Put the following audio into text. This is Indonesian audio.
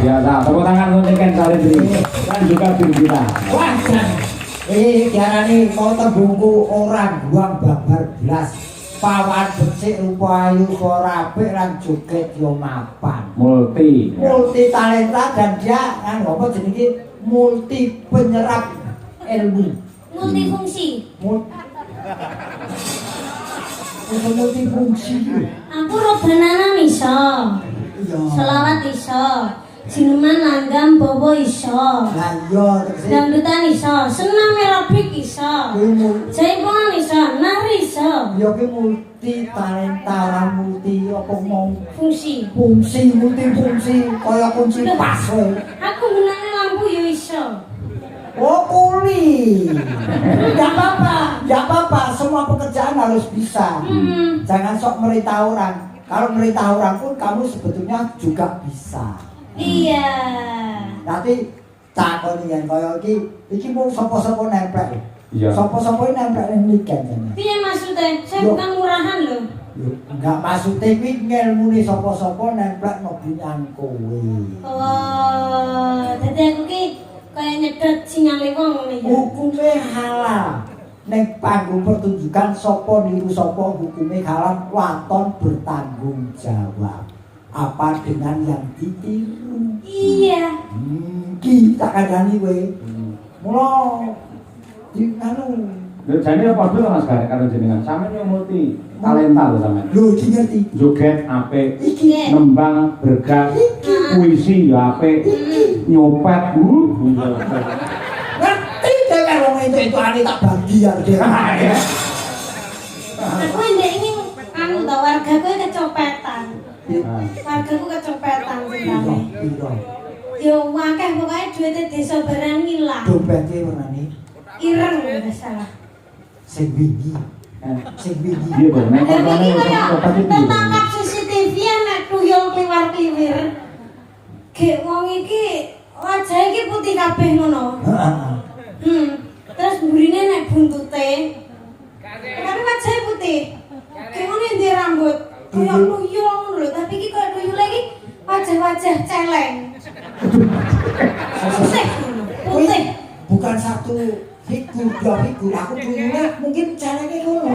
biasa. Tepuk tangan untuk Ken Salibri dan juga tim kita. Wah, diarani mau terbungku orang buang babar belas. Pawan becik rupa ayu ora apik lan joget yo mapan. Multi Talenta dan dia kan apa jenenge multi penyerap ilmu. Multifungsi. Multifungsi. Aku robanana iso. Iya. Selawat iso. Jineman langgam bobo iso. Lah iya terus dangdutan iso, senam aerobik iso. Jaipongan iso, nari iso. ya ki multi talenta multi apa mau Fungsi. multifungsi kaya kunci pas kowe. Aku gunane lampu yo iso. Oh kuli. Enggak apa-apa, semua pekerjaan harus bisa. Jangan sok merintah orang. Kalau merintah orang pun kamu sebetulnya juga bisa. Iya. Nanti takoni yen kaya iki mau sapa-sapa nempel. Iya. Sapa-sapa nempel ning niken jane. Piye maksudnya? Saya bukan murahan loh. Enggak maksudnya kuwi ngelmune sapa-sapa nempel no bunyan kowe. Oh, dadi aku ki kaya nyedot sinyale wong ngene ya. Hukume halal. Ning panggung pertunjukan sapa niru sapa hukume halal, waton bertanggung jawab. Apa dengan yang ditiru? Iya. Ki tak kandhani kowe. Mula di anu. Lho jane apa dulu Mas Garek karo jenengan? Sampeyan yo multi talenta lho sampeyan. Lho iki ngerti. Joget apik, Iki. nembang bergas, puisi yo apik, nyopet. Ngerti dhewe wong itu ane tak bagi ya dhewe. Aku ndek ini anu to wargaku kecopetan. Wargaku kecopetan sebenarnya. Piro? Yo akeh pokoke duite desa barang ilang. Dompete warnane Ireng ora salah. sing wingi. Sing wingi. Iya to, nek Lah kono iki kaya pasti tetangkap CCTV nek tuyul kliwar-kliwir. Gek wong iki wajah iki putih kabeh ngono. Heeh. Terus burine nek buntute. Tapi wajahnya putih. Kayak ngono yang dia rambut. Kayak tuyul ngono lho, tapi iki kaya tuyul lagi wajah-wajah celeng. Putih. Putih. Bukan satu figur, dua figur. Aku punya mungkin caranya ngono.